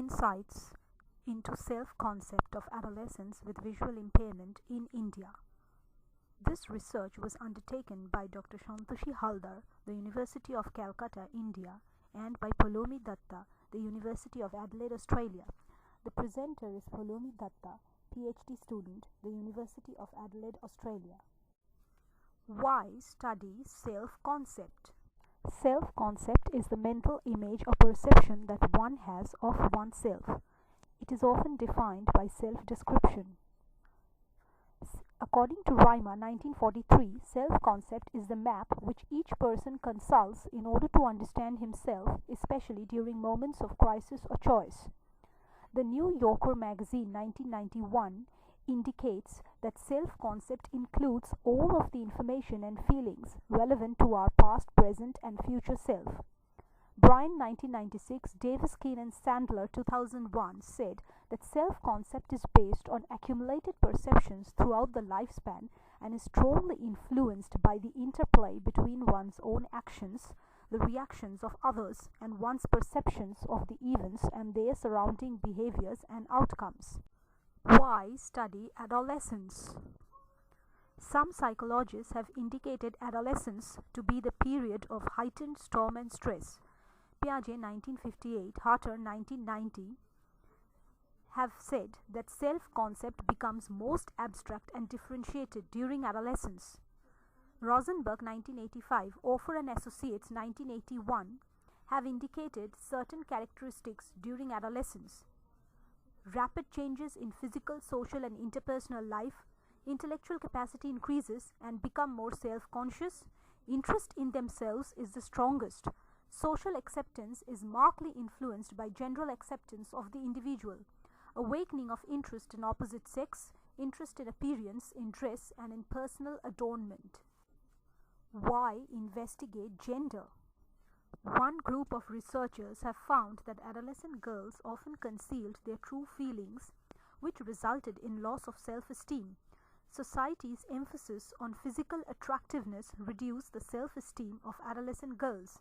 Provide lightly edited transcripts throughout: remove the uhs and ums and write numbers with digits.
Insights into Self Concept of Adolescents with Visual Impairment in India. This research was undertaken by Dr. Santoshi Haldar, the University of Calcutta, India, and by Polomi Datta, the University of Adelaide, Australia. The presenter is Polomi Datta, PhD student, the University of Adelaide, Australia. Why study self-concept? Self-concept is the mental image or perception that one has of oneself. It is often defined by self-description. According to Reimer, 1943, self-concept is the map which each person consults in order to understand himself, especially during moments of crisis or choice. The New Yorker magazine, 1991, indicates that self-concept includes all of the information and feelings relevant to our past, present, and future self. Bryan, 1996, Davis, Keene, and Sandler, 2001, said that self-concept is based on accumulated perceptions throughout the lifespan and is strongly influenced by the interplay between one's own actions, the reactions of others, and one's perceptions of the events and their surrounding behaviors and outcomes. Why study adolescence? Some psychologists have indicated adolescence to be the period of heightened storm and stress. Piaget, 1958, Harter, 1990, have said that self-concept becomes most abstract and differentiated during adolescence. Rosenberg, 1985, Offer and Associates, 1981, have indicated certain characteristics during adolescence. Rapid changes in physical, social, and interpersonal life, intellectual capacity increases and become more self-conscious, interest in themselves is the strongest, social acceptance is markedly influenced by general acceptance of the individual, awakening of interest in opposite sex, interest in appearance, in dress, and in personal adornment. Why investigate gender? One group of researchers have found that adolescent girls often concealed their true feelings, which resulted in loss of self-esteem. Society's emphasis on physical attractiveness reduced the self-esteem of adolescent girls.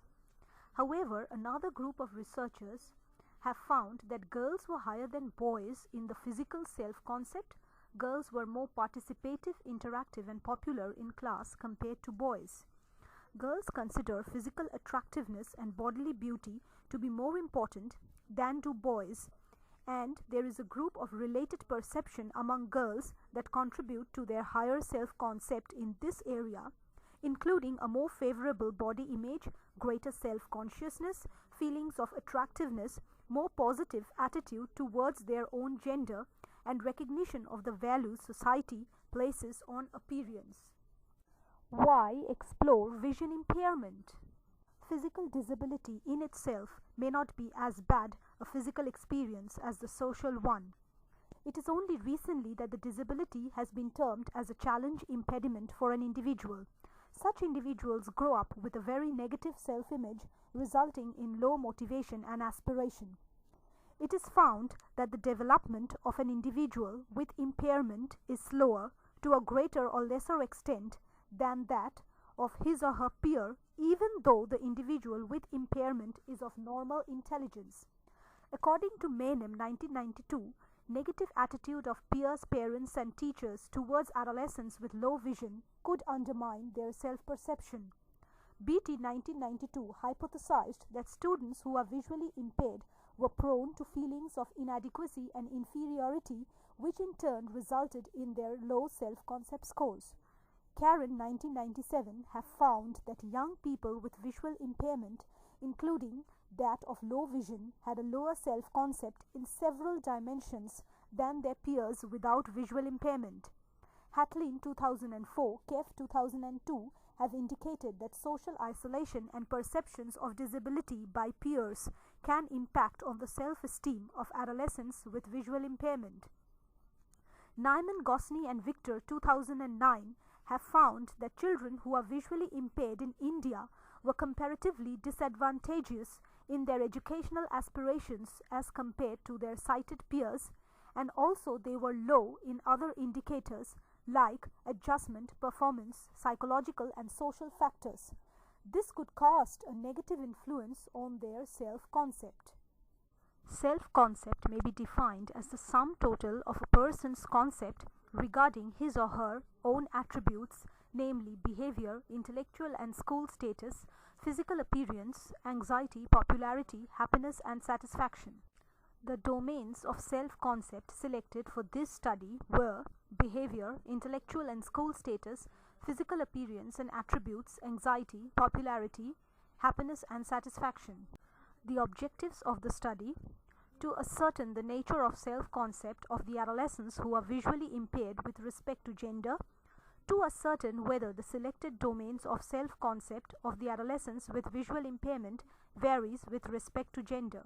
However, another group of researchers have found that girls were higher than boys in the physical self-concept. Girls were more participative, interactive, and popular in class compared to boys. Girls consider physical attractiveness and bodily beauty to be more important than do boys, and there is a group of related perception among girls that contribute to their higher self-concept in this area, including a more favorable body image, greater self-consciousness, feelings of attractiveness, more positive attitude towards their own gender, and recognition of the values society places on appearance. Why explore vision impairment? Physical disability in itself may not be as bad a physical experience as the social one. It is only recently that the disability has been termed as a challenge impediment for an individual. Such individuals grow up with a very negative self-image, resulting in low motivation and aspiration. It is found that the development of an individual with impairment is slower to a greater or lesser extent than that of his or her peer, even though the individual with impairment is of normal intelligence. According to Menem, 1992, negative attitude of peers, parents, and teachers towards adolescents with low vision could undermine their self-perception. Beatty, 1992, hypothesized that students who are visually impaired were prone to feelings of inadequacy and inferiority, which in turn resulted in their low self-concept scores. Karen, 1997, have found that young people with visual impairment, including that of low vision, had a lower self-concept in several dimensions than their peers without visual impairment. Hatlin, 2004, Keff, 2002, have indicated that social isolation and perceptions of disability by peers can impact on the self-esteem of adolescents with visual impairment. Nyman, Gosney, and Victor, 2009, have found that children who are visually impaired in India were comparatively disadvantageous in their educational aspirations as compared to their sighted peers, and also they were low in other indicators like adjustment, performance, psychological, and social factors. This could cast a negative influence on their self-concept. Self-concept may be defined as the sum total of a person's concept regarding his or her own attributes, namely behavior, intellectual and school status, physical appearance, anxiety, popularity, happiness, and satisfaction. The domains of self-concept selected for this study were behavior, intellectual and school status, physical appearance and attributes, anxiety, popularity, happiness, and satisfaction. The objectives of the study: to ascertain the nature of self-concept of the adolescents who are visually impaired with respect to gender, to ascertain whether the selected domains of self-concept of the adolescents with visual impairment varies with respect to gender.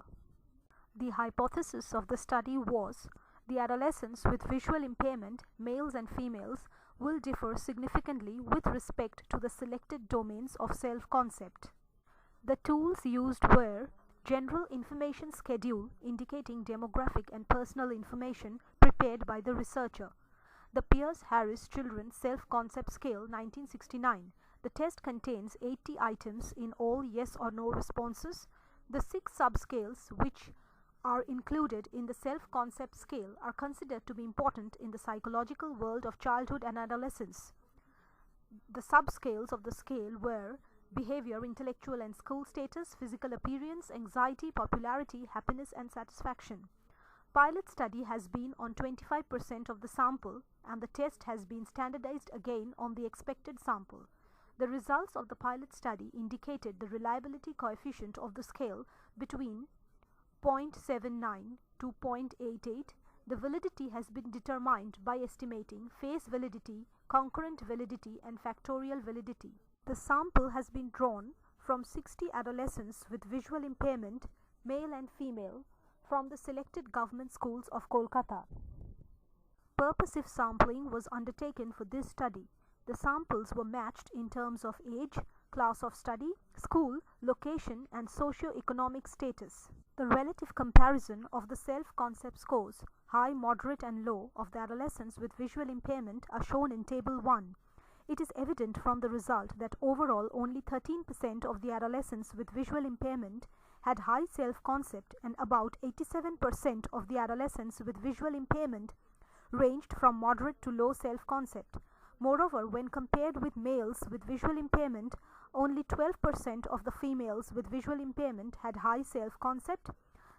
The hypothesis of the study was the adolescents with visual impairment, males and females, will differ significantly with respect to the selected domains of self-concept. The tools used were General Information Schedule indicating demographic and personal information prepared by the researcher. The Piers-Harris Children's Self-Concept Scale 1969. The test contains 80 items in all yes or no responses. The 6 subscales which are included in the self-concept scale are considered to be important in the psychological world of childhood and adolescence. The subscales of the scale were behavior, intellectual and school status, physical appearance, anxiety, popularity, happiness, and satisfaction. Pilot study has been on 25% of the sample, and the test has been standardized again on the expected sample. The results of the pilot study indicated the reliability coefficient of the scale between 0.79 to 0.88. The validity has been determined by estimating phase validity, concurrent validity, and factorial validity. The sample has been drawn from 60 adolescents with visual impairment, male and female, from the selected government schools of Kolkata. Purposive sampling was undertaken for this study. The samples were matched in terms of age, class of study, school, location, and socio-economic status. The relative comparison of the self-concept scores, high, moderate, and low, of the adolescents with visual impairment are shown in Table 1. It is evident from the result that overall only 13% of the adolescents with visual impairment had high self-concept, and about 87% of the adolescents with visual impairment ranged from moderate to low self-concept. Moreover, when compared with males with visual impairment, only 12% of the females with visual impairment had high self-concept.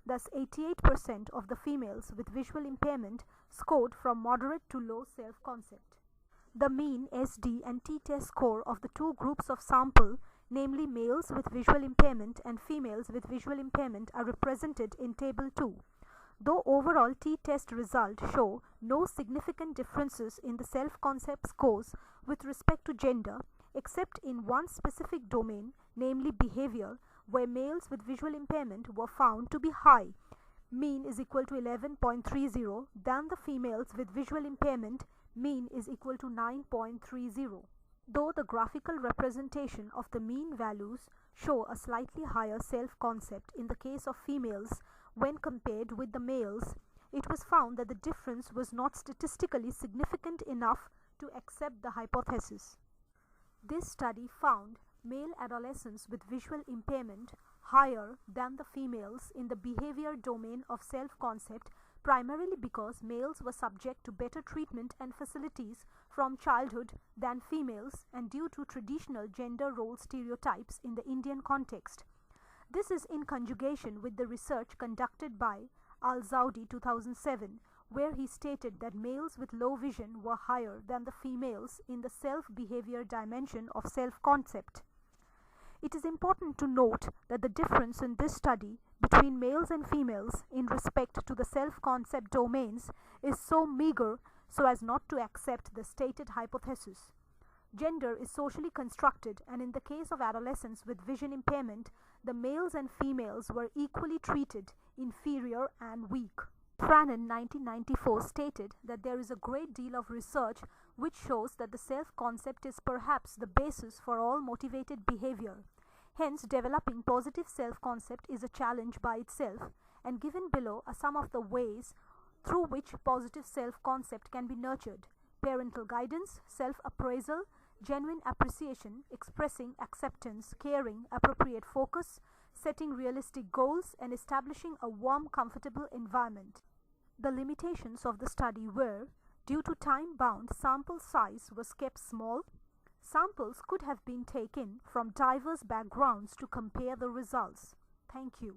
Thus, 88% of the females with visual impairment scored from moderate to low self-concept. The mean SD and t-test score of the two groups of sample, namely males with visual impairment and females with visual impairment, are represented in Table 2. Though overall t-test results show no significant differences in the self-concept scores with respect to gender, except in one specific domain, namely behavior, where males with visual impairment were found to be high, mean is equal to 11.30, than the females with visual impairment, mean is equal to 9.30. Though the graphical representation of the mean values show a slightly higher self-concept in the case of females when compared with the males, it was found that the difference was not statistically significant enough to accept the hypothesis. This study found male adolescents with visual impairment higher than the females in the behavior domain of self-concept, primarily because males were subject to better treatment and facilities from childhood than females, and due to traditional gender role stereotypes in the Indian context. This is in conjugation with the research conducted by Al-Zawdi 2007, where he stated that males with low vision were higher than the females in the self-behavior dimension of self-concept. It is important to note that the difference in this study between males and females in respect to the self-concept domains is so meager so as not to accept the stated hypothesis. Gender is socially constructed, and in the case of adolescents with vision impairment, the males and females were equally treated, inferior and weak. Frannon 1994 stated that there is a great deal of research which shows that the self-concept is perhaps the basis for all motivated behavior. Hence, developing positive self-concept is a challenge by itself, and given below are some of the ways through which positive self-concept can be nurtured: parental guidance, self-appraisal, genuine appreciation, expressing acceptance, caring, appropriate focus, setting realistic goals, and establishing a warm, comfortable environment. The limitations of the study were, due to time-bound sample size was kept small, samples could have been taken from diverse backgrounds to compare the results. Thank you.